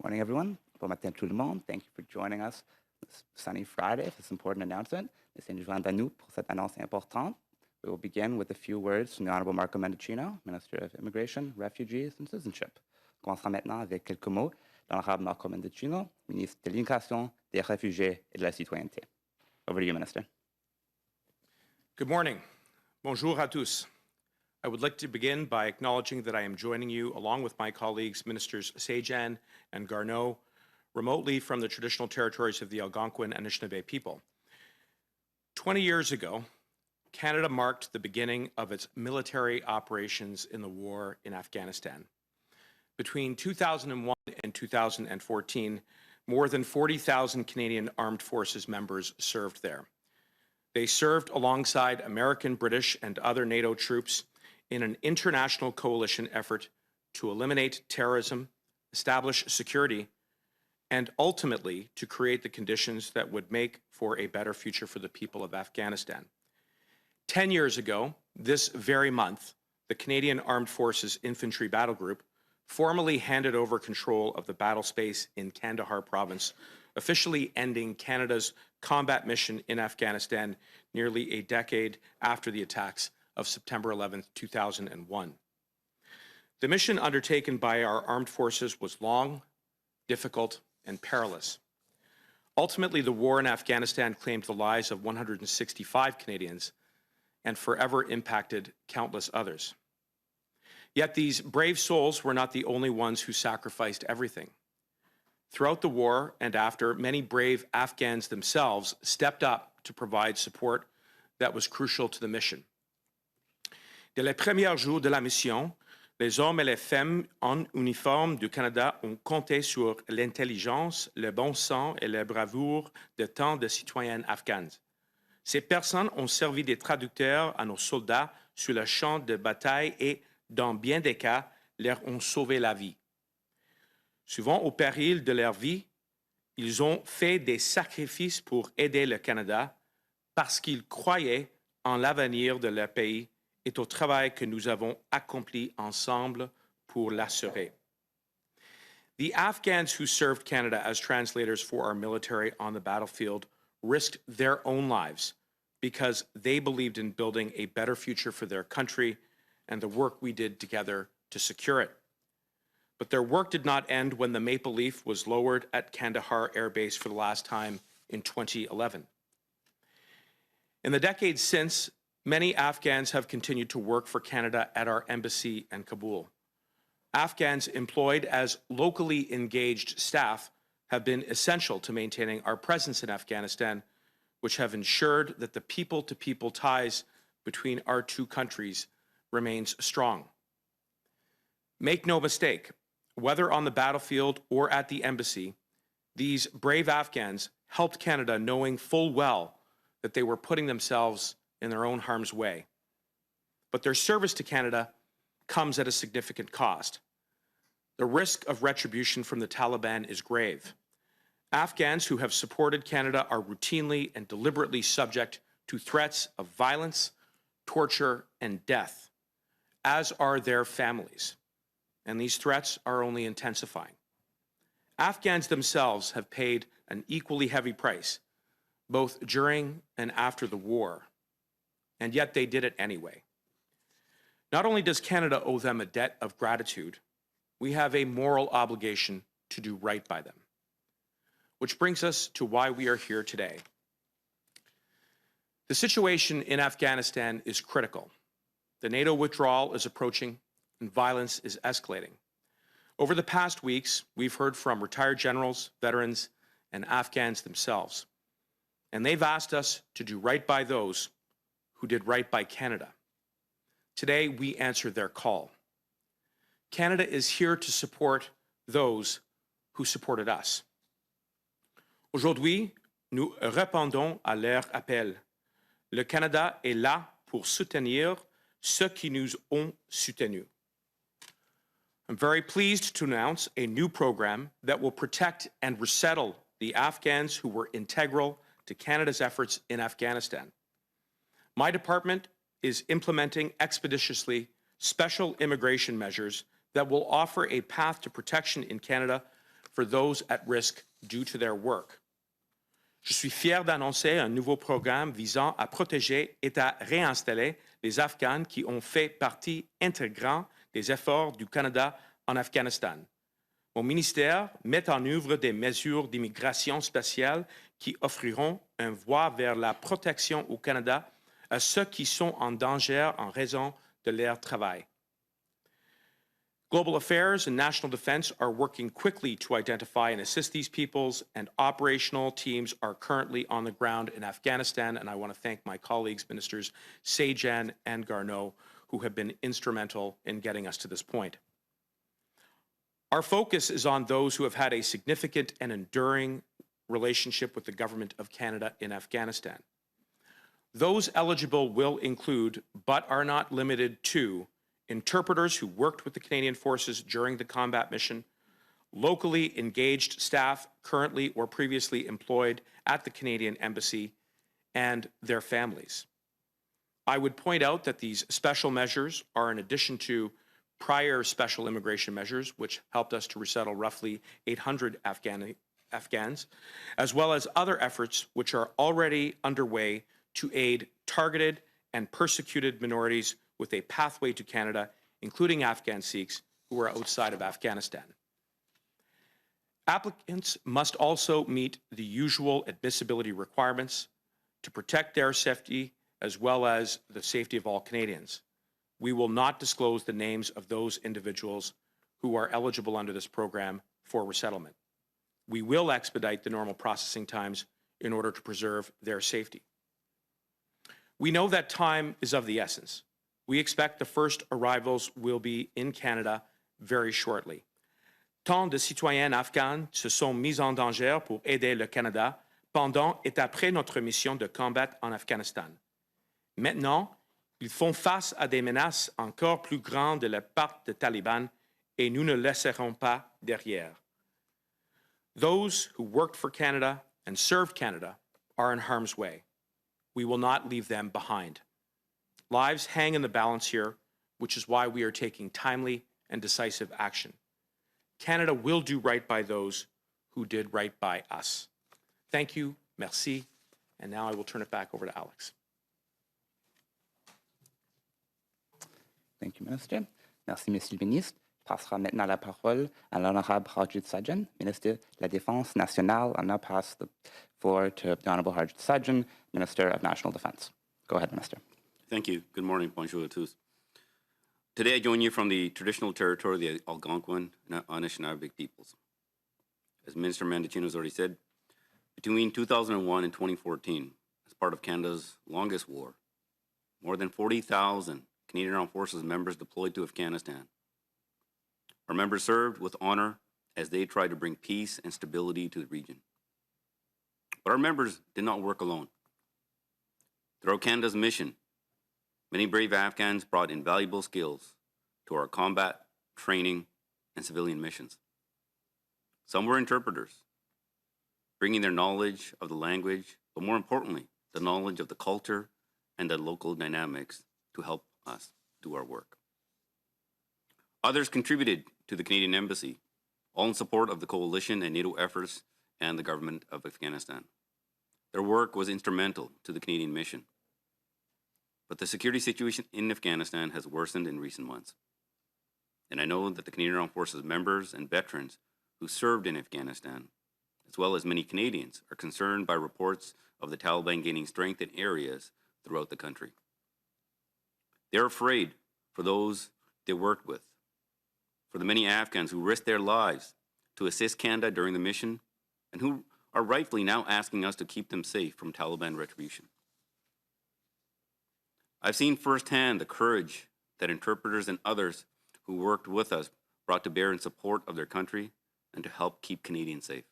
Morning, everyone. Bon matin tout le monde. Thank you for joining us this sunny Friday for this important announcement. Merci de nous joindre à nous pour cette annonce importante. We will begin with a few words from the Honorable Marco Mendicino, Minister of Immigration, Refugees and Citizenship. On commencera maintenant avec quelques mots de l'Honorable Marco Mendicino, ministre de l'Immigration, des Réfugiés et de la Citoyenneté. Over to you, Minister. Good morning. Bonjour à tous. I would like to begin by acknowledging that I am joining you, along with my colleagues, Ministers Sajjan and Garneau, remotely from the traditional territories of the Algonquin and Anishinaabe people. 20 years ago, Canada marked the beginning of its military operations in the war in Afghanistan. Between 2001 and 2014, more than 40,000 Canadian Armed Forces members served there. They served alongside American, British, and other NATO troops in an international coalition effort to eliminate terrorism, establish security, and ultimately to create the conditions that would make for a better future for the people of Afghanistan. 10 years ago, this very month, the Canadian Armed Forces Infantry Battle Group formally handed over control of the battle space in Kandahar province, officially ending Canada's combat mission in Afghanistan nearly a decade after the attacks of September 11, 2001. The mission undertaken by our armed forces was long, difficult, and perilous. Ultimately, the war in Afghanistan claimed the lives of 165 Canadians and forever impacted countless others. Yet these brave souls were not the only ones who sacrificed everything. Throughout the war and after, many brave Afghans themselves stepped up to provide support that was crucial to the mission. Dès les premiers jours de la mission, les hommes et les femmes en uniforme du Canada ont compté sur l'intelligence, le bon sens et la bravoure de tant de citoyens afghans. Ces personnes ont servi de traducteurs à nos soldats sur le champ de bataille et, dans bien des cas, leur ont sauvé la vie. Souvent au péril de leur vie, ils ont fait des sacrifices pour aider le Canada parce qu'ils croyaient en l'avenir de leur pays et au travail que nous avons accompli ensemble pour l'assurer. The Afghans who served Canada as translators for our military on the battlefield risked their own lives because they believed in building a better future for their country and the work we did together to secure it. But their work did not end when the Maple Leaf was lowered at Kandahar Air Base for the last time in 2011. In the decades since, many Afghans have continued to work for Canada at our embassy in Kabul. Afghans employed as locally engaged staff have been essential to maintaining our presence in Afghanistan, which have ensured that the people-to-people ties between our two countries remains strong. Make no mistake, whether on the battlefield or at the embassy, these brave Afghans helped Canada knowing full well that they were putting themselves in their own harm's way. But their service to Canada comes at a significant cost. The risk of retribution from the Taliban is grave. Afghans who have supported Canada are routinely and deliberately subject to threats of violence, torture, and death, as are their families. And these threats are only intensifying. Afghans themselves have paid an equally heavy price, both during and after the war. And yet they did it anyway. Not only does Canada owe them a debt of gratitude, we have a moral obligation to do right by them. Which brings us to why we are here today. The situation in Afghanistan is critical. The NATO withdrawal is approaching and violence is escalating. Over the past weeks, we've heard from retired generals, veterans, and Afghans themselves. And they've asked us to do right by those who did right by Canada. Today, we answer their call. Canada is here to support those who supported us. Aujourd'hui, nous répondons à leur appel. Le Canada est là pour soutenir ceux qui nous ont soutenus. I'm very pleased to announce a new program that will protect and resettle the Afghans who were integral to Canada's efforts in Afghanistan. My department is implementing expeditiously special immigration measures that will offer a path to protection in Canada for those at risk due to their work. Je suis fier d'annoncer un nouveau programme visant à protéger et à réinstaller les Afghans qui ont fait partie intégrante des efforts du Canada en Afghanistan. Mon ministère met en œuvre des mesures d'immigration spéciales qui offriront une voie vers la protection au Canada à ceux qui sont en danger en raison de leur travail. Global Affairs and National Defense are working quickly to identify and assist these peoples, and operational teams are currently on the ground in Afghanistan, and I want to thank my colleagues, Ministers Sajjan and Garneau, who have been instrumental in getting us to this point. Our focus is on those who have had a significant and enduring relationship with the Government of Canada in Afghanistan. Those eligible will include, but are not limited to, interpreters who worked with the Canadian Forces during the combat mission, locally engaged staff currently or previously employed at the Canadian Embassy, and their families. I would point out that these special measures are in addition to prior special immigration measures, which helped us to resettle roughly 800 Afghans, as well as other efforts which are already underway to aid targeted and persecuted minorities with a pathway to Canada, including Afghan Sikhs who are outside of Afghanistan. Applicants must also meet the usual admissibility requirements to protect their safety as well as the safety of all Canadians. We will not disclose the names of those individuals who are eligible under this program for resettlement. We will expedite the normal processing times in order to preserve their safety. We know that time is of the essence. We expect the first arrivals will be in Canada very shortly. Tant de citoyens afghans se sont mis en danger pour aider le Canada pendant et après notre mission de combat en Afghanistan. Maintenant, ils font face à des menaces encore plus grandes de la part des talibans et nous ne laisserons pas derrière. Those who worked for Canada and served Canada are in harm's way. We will not leave them behind. Lives hang in the balance here, which is why we are taking timely and decisive action. Canada will do right by those who did right by us. Thank you, merci, and now I will turn it back over to Alex. Thank you, Minister. Merci, Monsieur le Ministre. Je passera maintenant la parole à l'Honorable Harjit Sajjan, Minister de la Défense nationale. I'll now pass the floor to the Honorable Harjit Sajjan, Minister of National Defense. Go ahead, Minister. Thank you. Good morning. Bonjour à tous. Today I join you from the traditional territory of the Algonquin and Anishinaabe peoples. As Minister Mendicino has already said, between 2001 and 2014, as part of Canada's longest war, more than 40,000 Canadian Armed Forces members deployed to Afghanistan. Our members served with honor as they tried to bring peace and stability to the region. But our members did not work alone. Throughout Canada's mission, many brave Afghans brought invaluable skills to our combat, training, and civilian missions. Some were interpreters, bringing their knowledge of the language, but more importantly, the knowledge of the culture and the local dynamics to help us do our work. Others contributed to the Canadian Embassy, all in support of the coalition and NATO efforts and the government of Afghanistan. Their work was instrumental to the Canadian mission. But the security situation in Afghanistan has worsened in recent months. And I know that the Canadian Armed Forces members and veterans who served in Afghanistan, as well as many Canadians, are concerned by reports of the Taliban gaining strength in areas throughout the country. They're afraid for those they worked with, for the many Afghans who risked their lives to assist Canada during the mission, and who are rightfully now asking us to keep them safe from Taliban retribution. I've seen firsthand the courage that interpreters and others who worked with us brought to bear in support of their country and to help keep Canadians safe.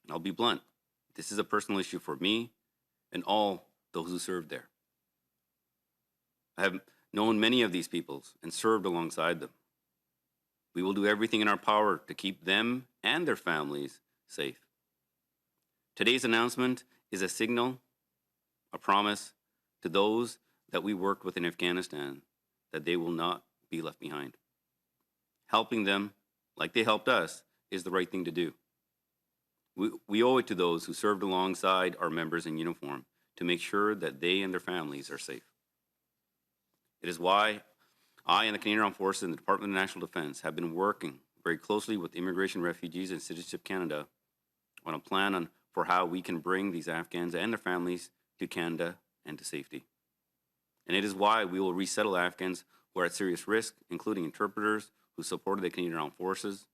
And I'll be blunt, this is a personal issue for me and all those who served there. I have known many of these peoples and served alongside them. We will do everything in our power to keep them and their families safe. Today's announcement is a signal, a promise to those that we worked with in Afghanistan that they will not be left behind. Helping them, like they helped us, is the right thing to do. We owe it to those who served alongside our members in uniform to make sure that they and their families are safe. It is why I and the Canadian Armed Forces and the Department of National Defence have been working very closely with Immigration, Refugees and Citizenship Canada on a plan for how we can bring these Afghans and their families to Canada and to safety. And it is why we will resettle Afghans who are at serious risk, including interpreters who supported the Canadian Armed Forces,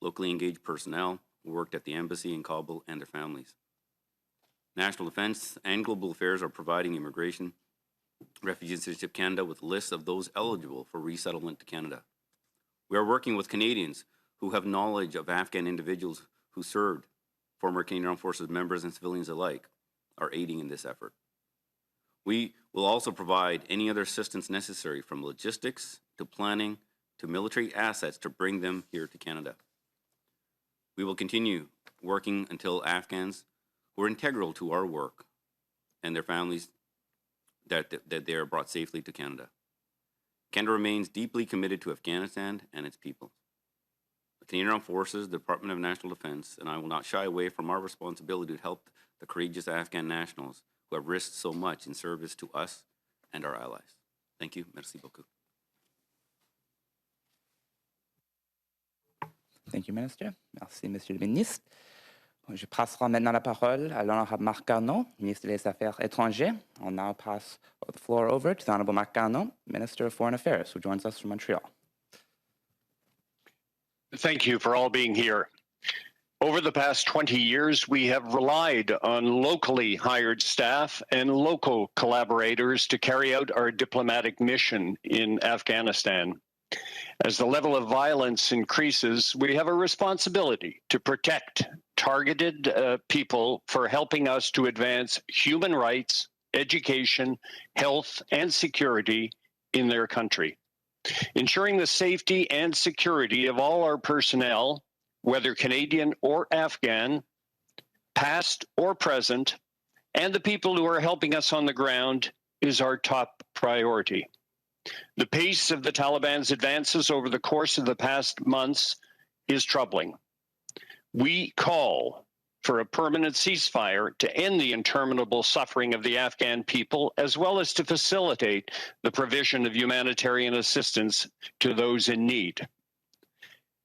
locally engaged personnel who worked at the embassy in Kabul, and their families. National Defence and Global Affairs are providing Immigration, Refugees and Citizenship Canada with lists of those eligible for resettlement to Canada. We are working with Canadians who have knowledge of Afghan individuals who served, former Canadian Armed Forces members and civilians alike, are aiding in this effort. We will also provide any other assistance necessary, from logistics to planning to military assets, to bring them here to Canada. We will continue working until Afghans who are integral to our work and their families, that they are brought safely to Canada. Canada remains deeply committed to Afghanistan and its people. The Canadian Armed Forces, the Department of National Defence, and I will not shy away from our responsibility to help the courageous Afghan nationals who have risked so much in service to us and our allies. Thank you. Merci beaucoup. Thank you, Minister. Merci, Monsieur le Ministre. Je passerai maintenant la parole à l'honorable Marc Garneau, Ministre des Affaires étrangères. I'll now pass the floor over to the Honorable Marc Garneau, Minister of Foreign Affairs, who joins us from Montreal. Thank you for all being here. Over the past 20 years, we have relied on locally hired staff and local collaborators to carry out our diplomatic mission in Afghanistan. As the level of violence increases, we have a responsibility to protect targeted people for helping us to advance human rights, education, health, and security in their country. Ensuring the safety and security of all our personnel, whether Canadian or Afghan, past or present, and the people who are helping us on the ground, is our top priority. The pace of the Taliban's advances over the course of the past months is troubling. We call for a permanent ceasefire to end the interminable suffering of the Afghan people, as well as to facilitate the provision of humanitarian assistance to those in need.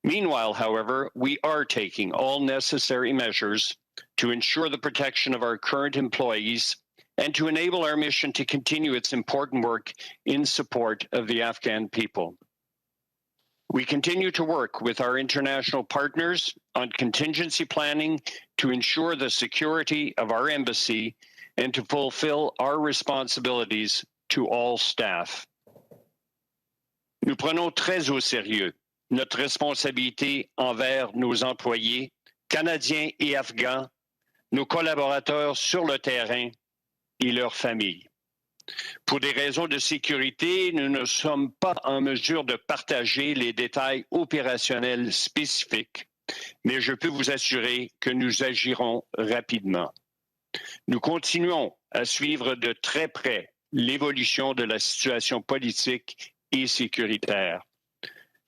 Meanwhile, however, we are taking all necessary measures to ensure the protection of our current employees and to enable our mission to continue its important work in support of the Afghan people. We continue to work with our international partners on contingency planning to ensure the security of our embassy and to fulfill our responsibilities to all staff. Nous prenons très au sérieux notre responsabilité envers nos employés, canadiens et afghans, nos collaborateurs sur le terrain et leurs familles. Pour des raisons de sécurité, nous ne sommes pas en mesure de partager les détails opérationnels spécifiques, mais je peux vous assurer que nous agirons rapidement. Nous continuons à suivre de très près l'évolution de la situation politique et sécuritaire.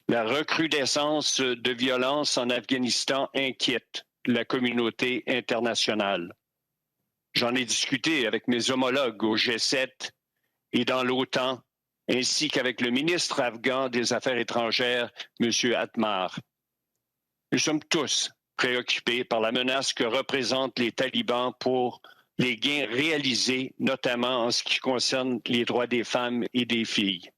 La recrudescence de violence en Afghanistan inquiète la communauté internationale. J'en ai discuté avec mes homologues au G7 et dans l'OTAN, ainsi qu'avec le ministre afghan des Affaires étrangères, M. Atmar. Nous sommes tous préoccupés par la menace que représentent les talibans pour les gains réalisés, notamment en ce qui concerne les droits des femmes et des filles.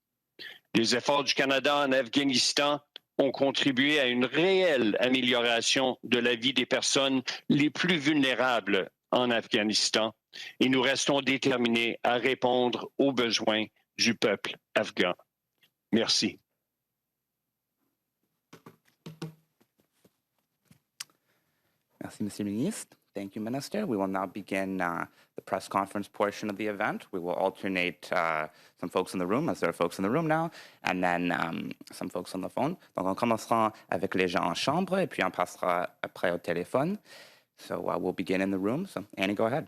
Les efforts du Canada en Afghanistan ont contribué à une réelle amélioration de la vie des personnes les plus vulnérables en Afghanistan et nous restons déterminés à répondre aux besoins du peuple afghan. Merci. Merci, Monsieur le Ministre. Thank you, Minister. We will now begin the press conference portion of the event. We will alternate some folks in the room, as there are folks in the room now, and then some folks on the phone. Donc, on commencera avec les gens en chambre, et puis on passera après au téléphone. So we'll begin in the room. So, Annie, go ahead.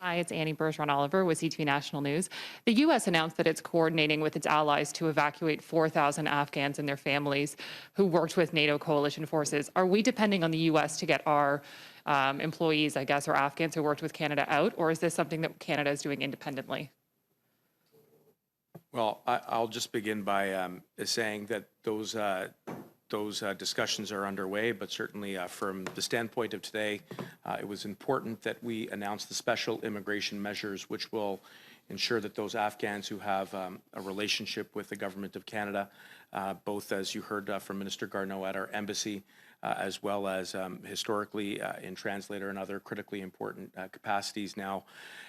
Hi, it's Annie Bergeron-Oliver with CTV National News. The U.S. announced that it's coordinating with its allies to evacuate 4,000 Afghans and their families who worked with NATO coalition forces. Are we depending on the U.S. to get our employees, I guess, or Afghans who worked with Canada out, or is this something that Canada is doing independently? Well, I'll just begin by saying that those discussions are underway, but certainly from the standpoint of today, it was important that we announce the special immigration measures, which will ensure that those Afghans who have a relationship with the government of Canada, both as you heard from Minister Garneau at our embassy, as well as historically in translator and other critically important capacities now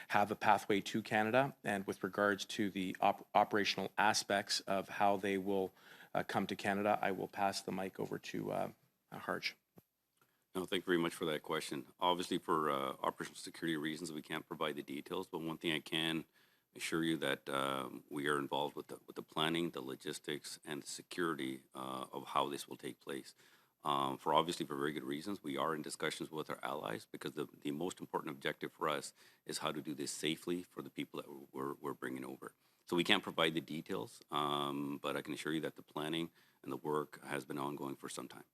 have a pathway to Canada. And with regards to the operational aspects of how they will come to Canada, I will pass the mic over to Harj. No, thank you very much for that question. Obviously, for operational security reasons, we can't provide the details, but one thing I can assure you that we are involved with the planning, the logistics, and the security of how this will take place. For very good reasons, we are in discussions with our allies because the most important objective for us is how to do this safely for the people that we're bringing over. So we can't provide the details, but I can assure you that the planning and the work has been ongoing for some time.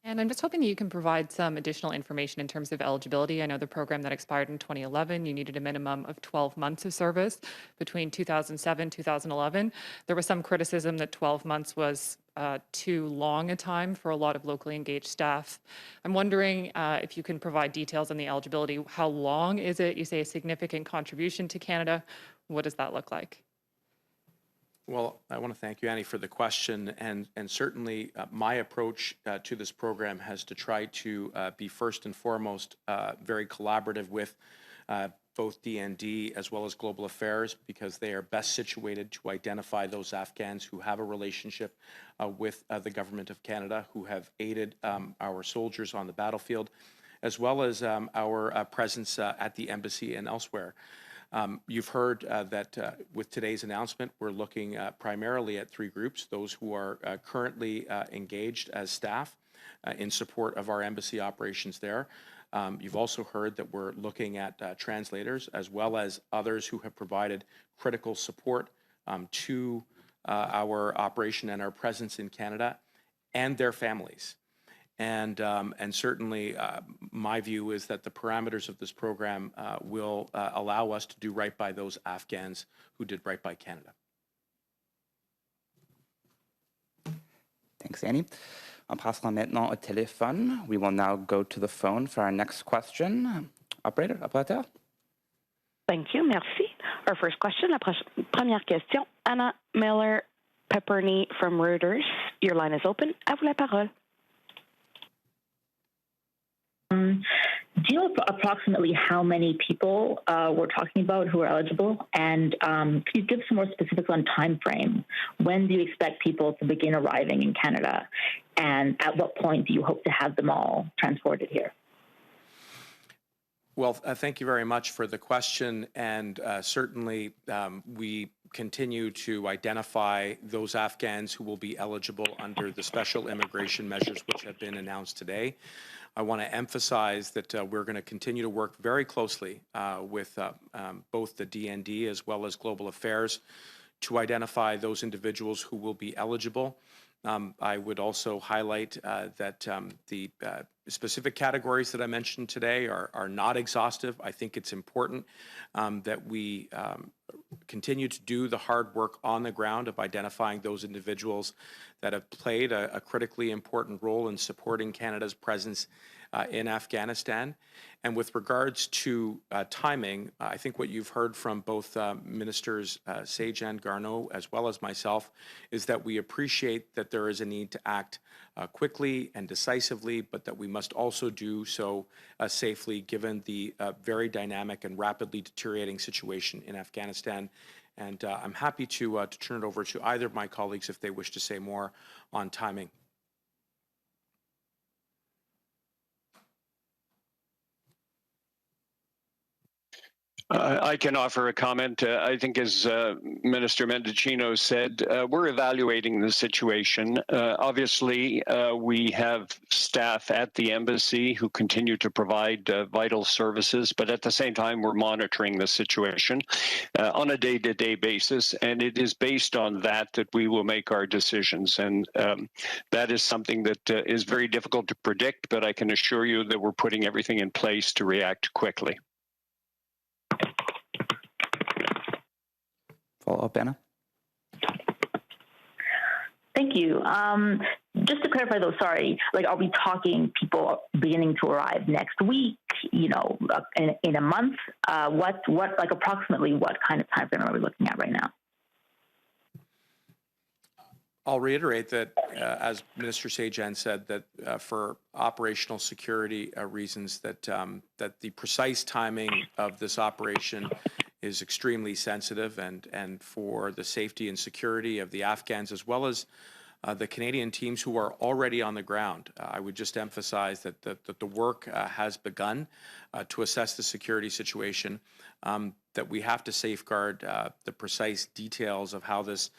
And I'm just hoping that you can provide some additional information in terms of eligibility. I know the program that expired in 2011, you needed a minimum of 12 months of service between 2007 2011. There was some criticism that 12 months was too long a time for a lot of locally engaged staff. I'm wondering if you can provide details on the eligibility. How long is it? You say a significant contribution to Canada. What does that look like? Well, I want to thank you, Annie, for the question. And certainly my approach to this program has to try to be first and foremost very collaborative with both DND as well as Global Affairs, because they are best situated to identify those Afghans who have a relationship with the government of Canada, who have aided our soldiers on the battlefield, as well as our presence at the embassy and elsewhere. You've heard that with today's announcement, we're looking primarily at three groups: those who are currently engaged as staff in support of our embassy operations there. You've also heard that we're looking at translators, as well as others who have provided critical support to our operation and our presence in Canada and their families. And certainly my view is that the parameters of this program will allow us to do right by those Afghans who did right by Canada. Thanks, Annie. On passera maintenant au téléphone. We will now go to the phone for our next question. Operator. Thank you. Merci. Our first question, première question, Anna Miller-Pepperny from Reuters. Your line is open. À vous la parole. Do you know approximately how many people we're talking about who are eligible? And can you give some more specifics on time frame? When do you expect people to begin arriving in Canada? And at what point do you hope to have them all transported here? Well, thank you very much for the question. And certainly we continue to identify those Afghans who will be eligible under the special immigration measures which have been announced today. I want to emphasize that we're going to continue to work very closely with both the DND as well as Global Affairs to identify those individuals who will be eligible. I would also highlight that the specific categories that I mentioned today are not exhaustive. I think it's important that we continue to do the hard work on the ground of identifying those individuals that have played a critically important role in supporting Canada's presence in Afghanistan. And with regards to timing, I think what you've heard from both Ministers Sajjan, Garneau, as well as myself, is that we appreciate that there is a need to act quickly and decisively, but that we must also do so safely, given the very dynamic and rapidly deteriorating situation in Afghanistan. And I'm happy to turn it over to either of my colleagues if they wish to say more on timing. I can offer a comment. I think, as Minister Mendicino said, we're evaluating the situation. Obviously, we have staff at the embassy who continue to provide vital services, but at the same time, we're monitoring the situation on a day-to-day basis, and it is based on that we will make our decisions. And that is something that is very difficult to predict, but I can assure you that we're putting everything in place to react quickly. Follow up, Anna? Thank you. Just to clarify, though, sorry, like, are we talking people beginning to arrive next week? You know, in a month? Like, approximately what kind of time frame are we looking at right now? I'll reiterate that, as Minister Sajjan said, that for operational security reasons, that the precise timing of this operation is extremely sensitive, and for the safety and security of the Afghans as well as the Canadian teams who are already on the ground. I would just emphasize that the work has begun to assess the security situation, that we have to safeguard the precise details of how this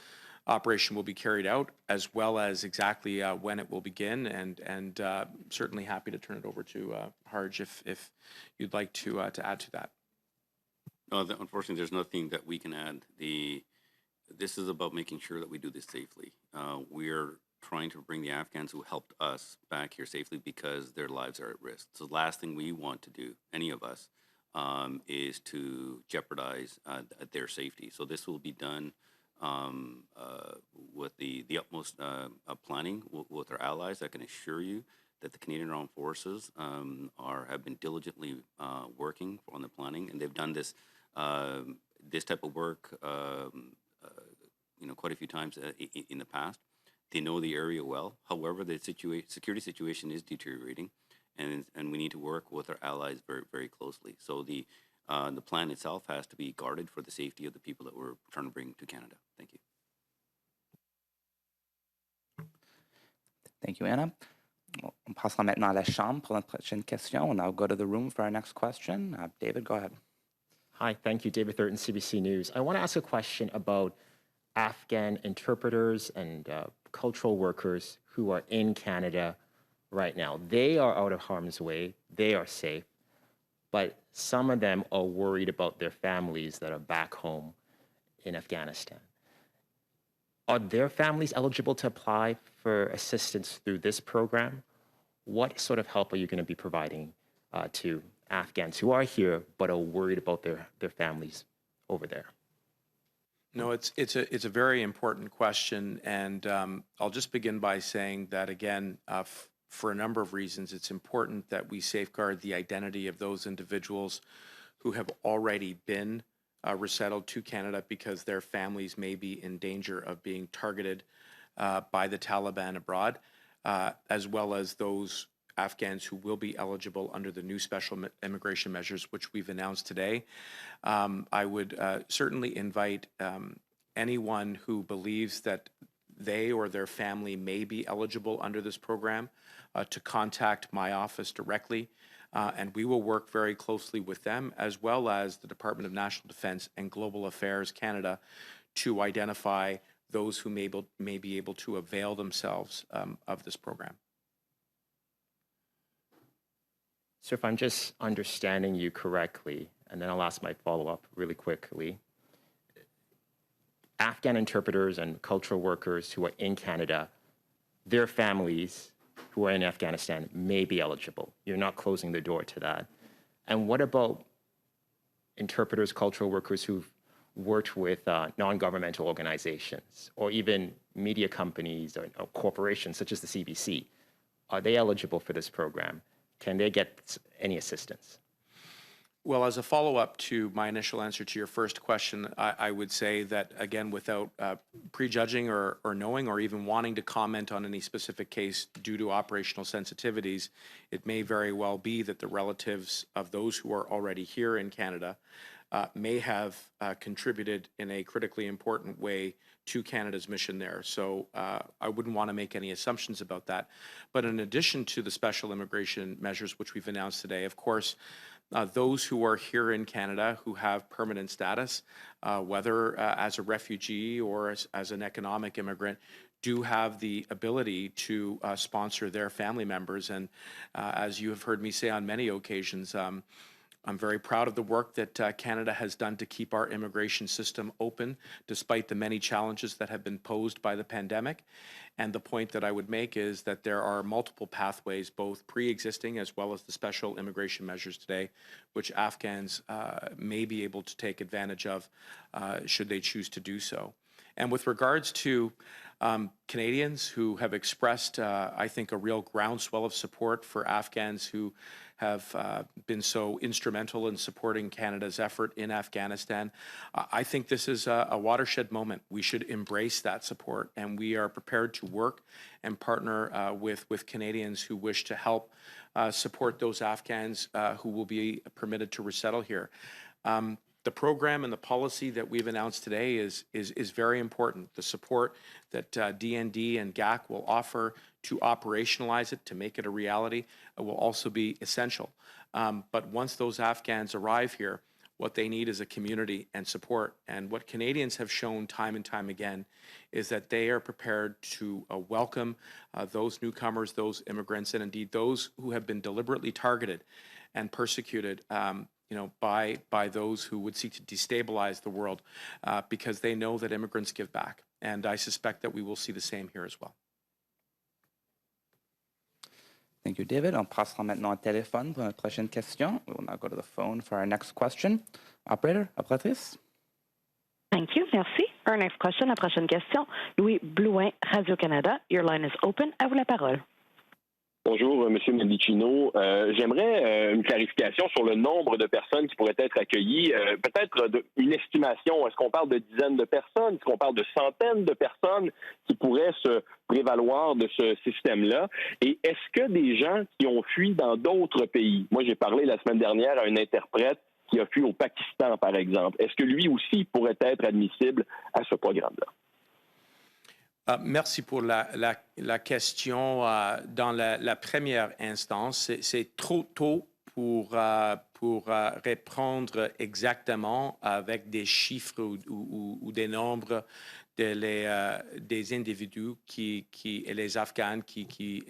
operation will be carried out, as well as exactly when it will begin, and certainly happy to turn it over to Harj if you'd like to add to that. No, unfortunately, there's nothing that we can add. This is about making sure that we do this safely. We're trying to bring the Afghans who helped us back here safely because their lives are at risk. So the last thing we want to do, any of us, is to jeopardize their safety. So this will be done with the utmost planning with our allies. I can assure you that the Canadian Armed Forces have been diligently working on the planning, and they've done this type of work quite a few times in the past. They know the area well. However, the security situation is deteriorating, and we need to work with our allies very, very closely. So the plan itself has to be guarded for the safety of the people that we're trying to bring to Canada. Thank you. Thank you, Anna. On passera maintenant à la Chambre pour notre prochaine question. And I'll go to the room for our next question. David, go ahead. Hi, thank you. David Thurton, CBC News. I want to ask a question about Afghan interpreters and cultural workers who are in Canada right now. They are out of harm's way. They are safe. But some of them are worried about their families that are back home in Afghanistan. Are their families eligible to apply for assistance through this program? What sort of help are you going to be providing to Afghans who are here but are worried about their families over there? No, it's a very important question, and I'll just begin by saying that, again, for a number of reasons, it's important that we safeguard the identity of those individuals who have already been resettled to Canada because their families may be in danger of being targeted by the Taliban abroad, as well as those Afghans who will be eligible under the new special immigration measures, which we've announced today. I would certainly invite anyone who believes that they or their family may be eligible under this program to contact my office directly, and we will work very closely with them, as well as the Department of National Defence and Global Affairs Canada, to identify those who may be able to avail themselves of this program. So if I'm just understanding you correctly, and then I'll ask my follow-up really quickly, Afghan interpreters and cultural workers who are in Canada, their families who are in Afghanistan may be eligible. You're not closing the door to that. And what about interpreters, cultural workers who've worked with non-governmental organizations or even media companies or corporations such as the CBC? Are they eligible for this program? Can they get any assistance? Well, as a follow-up to my initial answer to your first question, I would say that, again, without prejudging or knowing or even wanting to comment on any specific case due to operational sensitivities, it may very well be that the relatives of those who are already here in Canada may have contributed in a critically important way to Canada's mission there. So I wouldn't want to make any assumptions about that. But in addition to the special immigration measures which we've announced today, of course, those who are here in Canada who have permanent status, whether as a refugee or as an economic immigrant, do have the ability to sponsor their family members. And as you have heard me say on many occasions, I'm very proud of the work that Canada has done to keep our immigration system open, despite the many challenges that have been posed by the pandemic. And the point that I would make is that there are multiple pathways, both pre-existing as well as the special immigration measures today, which Afghans may be able to take advantage of should they choose to do so. And with regards to Canadians who have expressed, I think, a real groundswell of support for Afghans who have been so instrumental in supporting Canada's effort in Afghanistan, I think this is a watershed moment. We should embrace that support, and we are prepared to work and partner with Canadians who wish to help support those Afghans who will be permitted to resettle here. The program and the policy that we've announced today is very important. The support that DND and GAC will offer to operationalize it, to make it a reality, will also be essential. But once those Afghans arrive here, what they need is a community and support. And what Canadians have shown time and time again is that they are prepared to welcome those newcomers, those immigrants, and indeed those who have been deliberately targeted and persecuted by those who would seek to destabilize the world because they know that immigrants give back. And I suspect that we will see the same here as well. Thank you, David. On passera maintenant au téléphone pour notre prochaine question. We will now go to the phone for our next question. Operator, operatrice. Thank you. Merci. Our next question, la prochaine question. Louis Blouin, Radio-Canada. Your line is open. À vous la parole. Bonjour, M. Mendicino. J'aimerais une clarification sur le nombre de personnes qui pourraient être accueillies. Peut-être une estimation. Est-ce qu'on parle de dizaines de personnes? Est-ce qu'on parle de centaines de personnes qui pourraient se prévaloir de ce système-là? Et est-ce que des gens qui ont fui dans d'autres pays, moi j'ai parlé la semaine dernière à un interprète qui a fui au Pakistan, par exemple, est-ce que lui aussi pourrait être admissible à ce programme-là? Merci pour la question. Dans la première instance, c'est trop tôt pour répondre exactement avec des chiffres ou des nombres des individus et les Afghans qui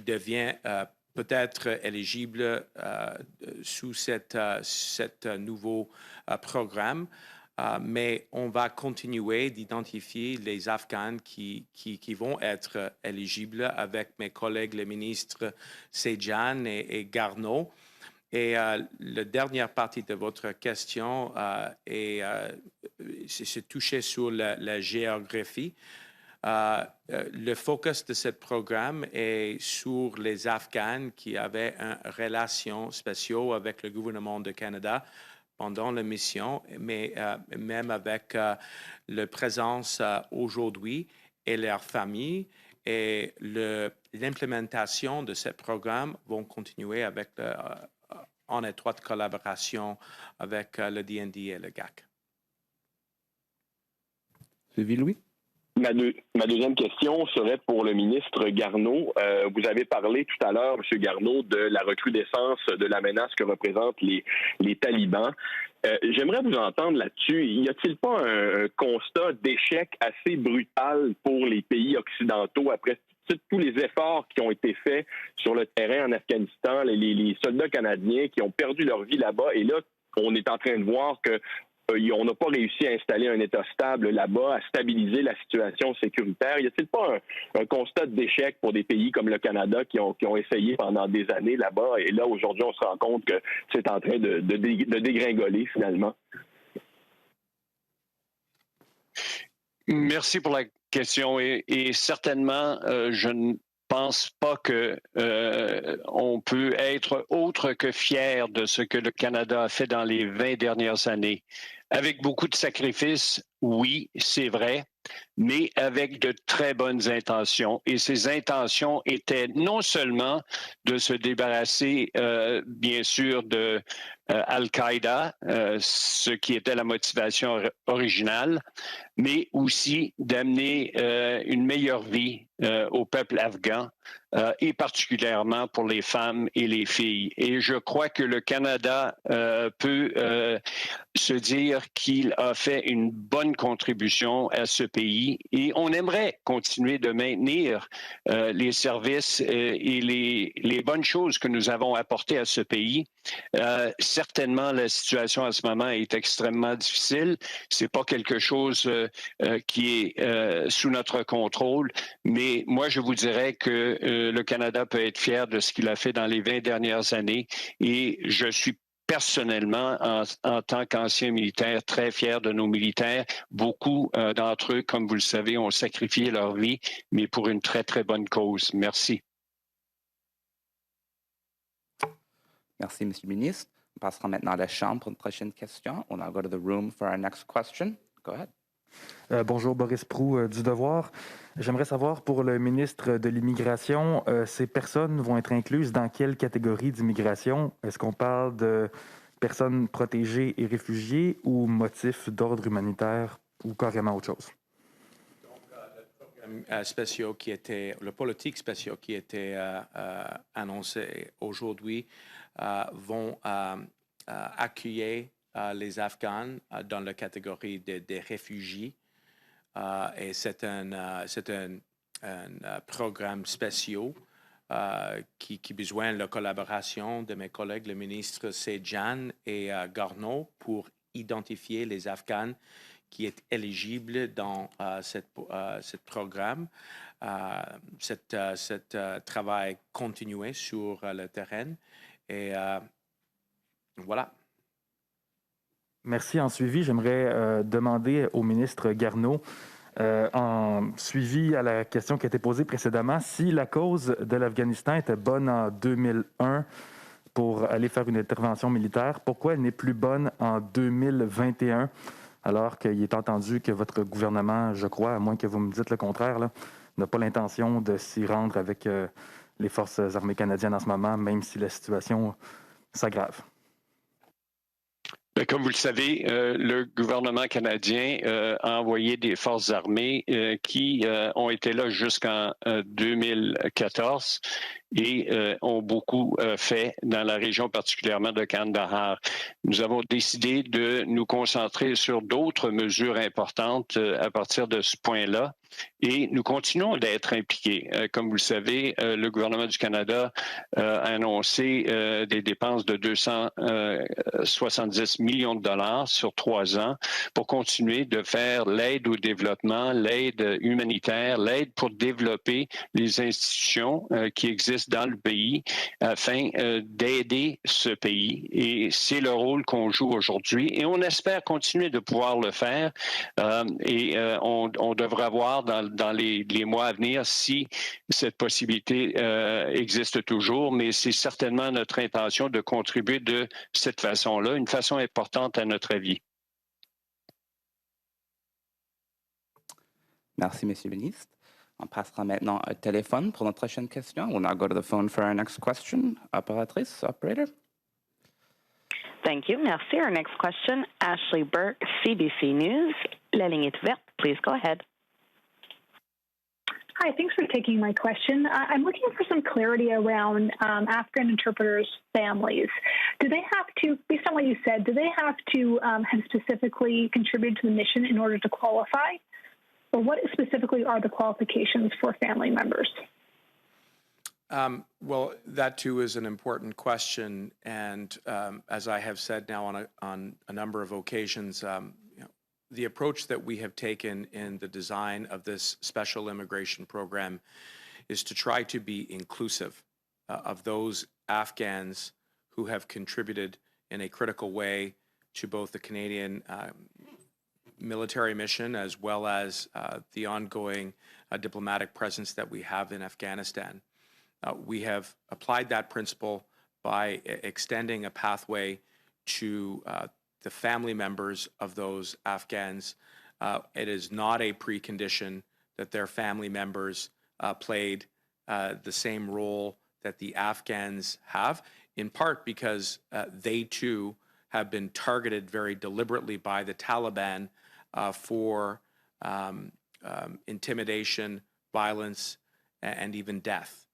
deviennent peut-être éligibles sous cet nouveau programme. Mais on va continuer d'identifier les Afghans qui vont être éligibles avec mes collègues, les ministres Sajjan et Garneau. Et la dernière partie de votre question c'est touché sur la géographie. Le focus de ce programme est sur les Afghans qui avaient une relation spéciale avec le gouvernement du Canada pendant la mission, mais même avec la présence aujourd'hui et leurs familles. Et l'implémentation de ce programme vont continuer en étroite collaboration avec le DND et le GAC. Suivi, Louis? Ma deuxième question serait pour le ministre Garneau. Vous avez parlé tout à l'heure, M. Garneau, de la recrudescence de la menace que représentent les talibans. J'aimerais vous entendre là-dessus. Y a-t-il pas un constat d'échec assez brutal pour les pays occidentaux après tous les efforts qui ont été faits sur le terrain en Afghanistan, les soldats canadiens qui ont perdu leur vie là-bas, et là, on est en train de voir que on n'a pas réussi à installer un État stable là-bas, à stabiliser la situation sécuritaire. Y a-t-il pas un constat d'échec pour des pays comme le Canada qui ont essayé pendant des années là-bas, et là, aujourd'hui, on se rend compte que c'est en train de dégringoler, finalement? Merci pour la question. Et certainement, je ne pense pas que on peut être autre que fier de ce que le Canada a fait dans les 20 dernières années. Avec beaucoup de sacrifices, oui, c'est vrai, mais avec de très bonnes intentions. Et ces intentions étaient non seulement de se débarrasser, bien sûr, de Al-Qaïda, ce qui était la motivation originale, mais aussi d'amener une meilleure vie au peuple afghan et particulièrement pour les femmes et les filles. Et je crois que le Canada peut se dire qu'il a fait une bonne contribution à ce pays et on aimerait continuer de maintenir les services et les bonnes choses que nous avons apportées à ce pays. Certainement, la situation à ce moment est extrêmement difficile. C'est pas quelque chose qui est sous notre contrôle, mais moi, je vous dirais que le Canada peut être fier de ce qu'il a fait dans les 20 dernières années et je suis personnellement, en tant qu'ancien militaire, très fier de nos militaires. Beaucoup d'entre eux, comme vous le savez, ont sacrifié leur vie, mais pour une très, très bonne cause. Merci. Merci, Monsieur le Ministre. On passera maintenant à la Chambre pour une prochaine question. On va go to the room for our next question. Go ahead. Bonjour, Boris Proulx du Devoir. J'aimerais savoir, pour le ministre de l'Immigration, ces personnes vont être incluses dans quelle catégorie d'immigration? Est-ce qu'on parle de personnes protégées et réfugiées ou motifs d'ordre humanitaire ou carrément autre chose? Spéciaux qui étaient, le politique spéciaux qui était annoncé aujourd'hui vont accueillir les Afghans dans la catégorie des réfugiés. Et c'est un programme spécial qui a besoin de la collaboration de mes collègues, le ministre Sajjan et Garneau, pour identifier les Afghans qui est éligible dans ce programme. Cet travail continué sur le terrain. Et voilà. Merci. En suivi, j'aimerais demander au ministre Garneau, en suivi à la question qui a été posée précédemment, si la cause de l'Afghanistan était bonne en 2001 pour aller faire une intervention militaire, pourquoi elle n'est plus bonne en 2021? Alors qu'il est entendu que votre gouvernement, je crois, à moins que vous me dites le contraire, n'a pas l'intention de s'y rendre avec les forces armées canadiennes en ce moment, même si la situation s'aggrave. Comme vous le savez, le gouvernement canadien a envoyé des forces armées qui ont été là jusqu'en 2014 et ont beaucoup fait dans la région particulièrement de Kandahar. Nous avons décidé de nous concentrer sur d'autres mesures importantes à partir de ce point-là. Et nous continuons d'être impliqués. Comme vous le savez, le gouvernement du Canada a annoncé des dépenses de 270 millions de dollars sur 3 ans pour continuer de faire l'aide au développement, l'aide humanitaire, l'aide pour développer les institutions qui existent dans le pays afin d'aider ce pays. Et c'est le rôle qu'on joue aujourd'hui. Et on espère continuer de pouvoir le faire. On devra voir dans les mois à venir si cette possibilité existe toujours, mais c'est certainement notre intention de contribuer de cette façon-là, une façon importante à notre avis. Merci, Monsieur le Ministre. On passera maintenant au téléphone pour notre prochaine question. We'll now go to the phone for our next question. Operatrice, operator. Thank you. Merci. Our next question, Ashley Burke, CBC News. La ligne est ouverte. Please go ahead. Hi, thanks for taking my question. I'm looking for some clarity around Afghan interpreters' families. Do they have to, based on what you said, do they have to have specifically contributed to the mission in order to qualify? Or what specifically are the qualifications for family members? Well, that too is an important question. And as I have said now on a number of occasions, the approach that we have taken in the design of this special immigration program is to try to be inclusive of those Afghans who have contributed in a critical way to both the Canadian military mission as well as the ongoing diplomatic presence that we have in Afghanistan. We have applied that principle by extending a pathway to the family members of those Afghans it is not a precondition that their family members played the same role that the Afghans have, in part because they too have been targeted very deliberately by the Taliban for intimidation, violence, and even death.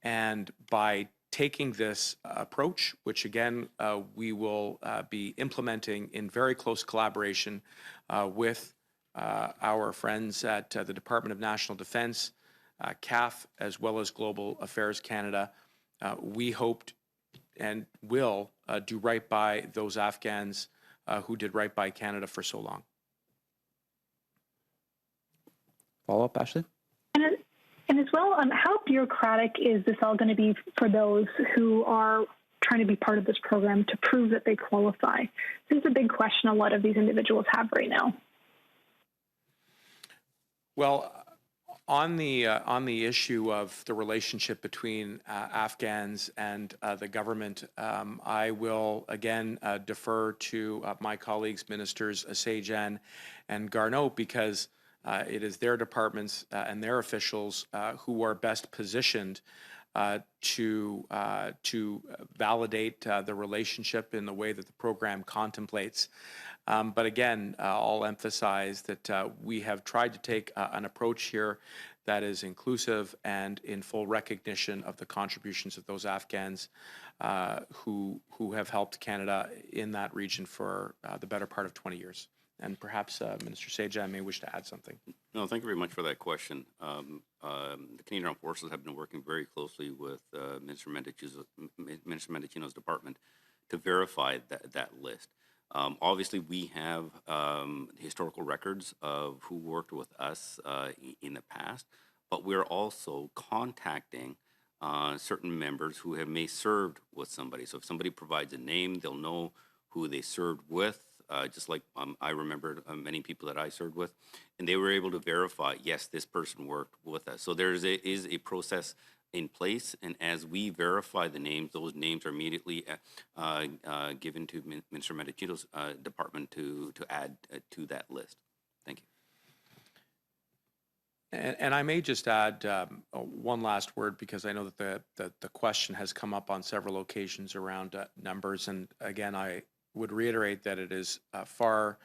And by taking this approach, which again we will be implementing in very close collaboration with our friends at the Department of National Defense, CAF, as well as Global Affairs Canada, we hoped and will do right by those Afghans who did right by Canada for so long. Follow up, Ashley? And as well, how bureaucratic is this all going to be for those who are trying to be part of this program to prove that they qualify? This is a big question a lot of these individuals have right now. Well, on the issue of the relationship between Afghans and the government, I will again defer to my colleagues, Ministers Sajjan and Garneau, because it is their departments and their officials who are best positioned to validate the relationship in the way that the program contemplates. But again, I'll emphasize that we have tried to take an approach here that is inclusive and in full recognition of the contributions of those Afghans who have helped Canada in that region for the better part of 20 years. And perhaps Minister Sajjan may wish to add something. No, thank you very much for that question. The Canadian Armed Forces have been working very closely with Minister Mendicino's department to verify that list. Obviously, we have historical records of who worked with us in the past, but we're also contacting certain members who have may served with somebody. So if somebody provides a name, they'll know who they served with. Just like I remembered many people that I served with, and they were able to verify, yes, this person worked with us. So there is a process in place, and as we verify the names, those names are immediately given to Minister Mendicino's department to add to that list. Thank you. And I may just add one last word, because I know that the question has come up on several occasions around numbers, and again, I would reiterate that it is far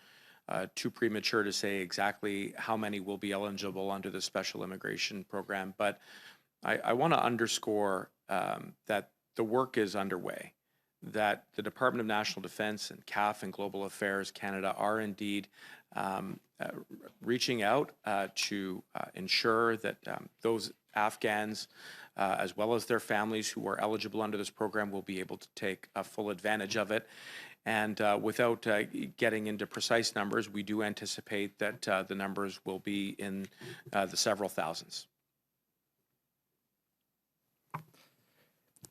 too premature to say exactly how many will be eligible under the special immigration program. But I want to underscore that the work is underway, that the Department of National Defense and CAF and Global Affairs Canada are indeed reaching out to ensure that those Afghans, as well as their families who are eligible under this program, will be able to take full advantage of it. And without getting into precise numbers, we do anticipate that the numbers will be in the several thousands.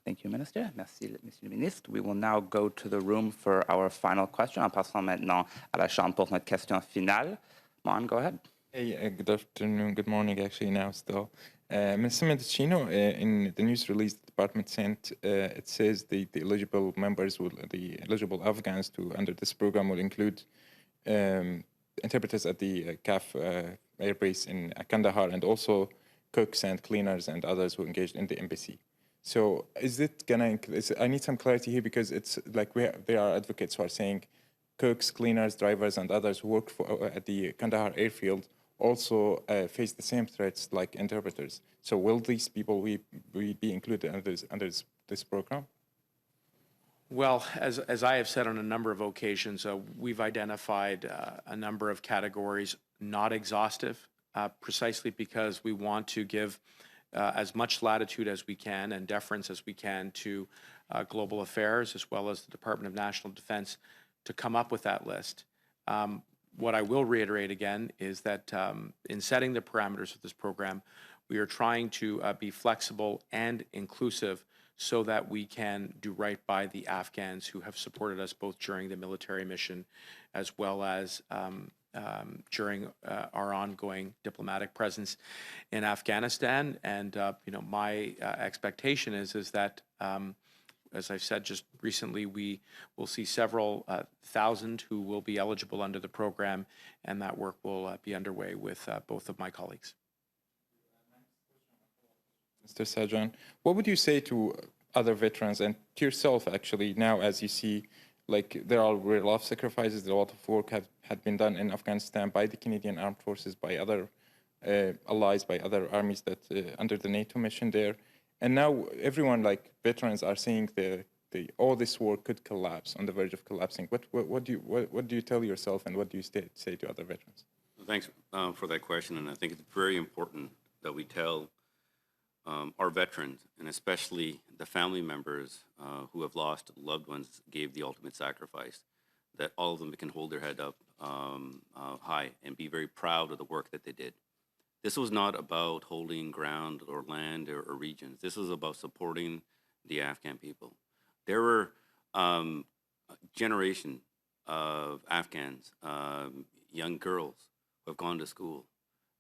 Thank you, Minister. Merci, Monsieur le Ministre. We will now go to the room for our final question. En passant maintenant à la Chambre pour notre question finale. Mon, go ahead. Hey, good afternoon, good morning actually now still. Mr. Mendicino, in the news release the department sent, it says the eligible members, the eligible Afghans under this program will include interpreters at the CAF air base in Kandahar, and also cooks and cleaners and others who engaged in the embassy. So is it gonna, I need some clarity here, because it's like there are advocates who are saying cooks, cleaners, drivers, and others who work at the Kandahar airfield also face the same threats like interpreters. So will these people be included under this program? Well, as I have said on a number of occasions, we've identified a number of categories, not exhaustive, precisely because we want to give as much latitude as we can and deference as we can to Global Affairs, as well as the Department of National Defense, to come up with that list. What I will reiterate again is that in setting the parameters of this program, we are trying to be flexible and inclusive so that we can do right by the Afghans who have supported us both during the military mission as well as during our ongoing diplomatic presence in Afghanistan. And my expectation is that as I've said just recently, we will see several thousand who will be eligible under the program, and that work will be underway with both of my colleagues. Mr. Sajjan, what would you say to other veterans and to yourself, actually, now as you see, like, there are a lot of sacrifices, a lot of work had been done in Afghanistan by the Canadian Armed Forces, by other allies, by other armies that under the NATO mission there. And now everyone, like veterans, are saying all this work could collapse, on the verge of collapsing. What do you tell yourself, and what do you say to other veterans? Thanks for that question, and I think it's very important that we tell our veterans, and especially the family members who have lost loved ones, gave the ultimate sacrifice, that all of them can hold their head up high and be very proud of the work that they did. This was not about holding ground or land or regions. This was about supporting the Afghan people. There were a generation of Afghans, young girls who have gone to school.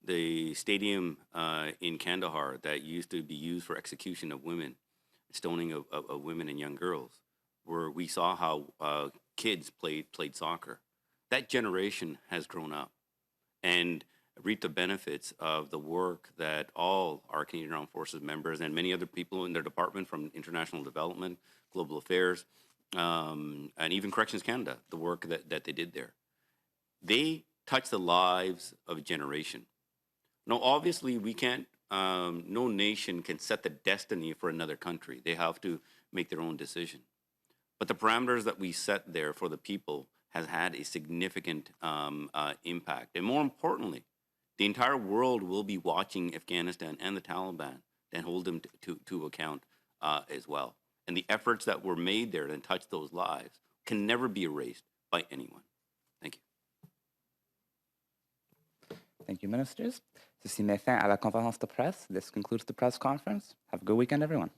The stadium in Kandahar that used to be used for execution of women, stoning of women and young girls, where we saw how kids played soccer. That generation has grown up and reaped the benefits of the work that all our Canadian Armed Forces members and many other people in their department, from international development, global affairs, and even Corrections Canada, the work that they did there. They touched the lives of a generation. Now, obviously, we can't, no nation can set the destiny for another country. They have to make their own decision. But the parameters that we set there for the people has had a significant impact. And more importantly, the entire world will be watching Afghanistan and the Taliban and hold them to account as well. And the efforts that were made there to touch those lives can never be erased by anyone. Thank you. Thank you, ministers. Ceci met fin à la conférence de presse. This concludes the press conference. Have a good weekend, everyone.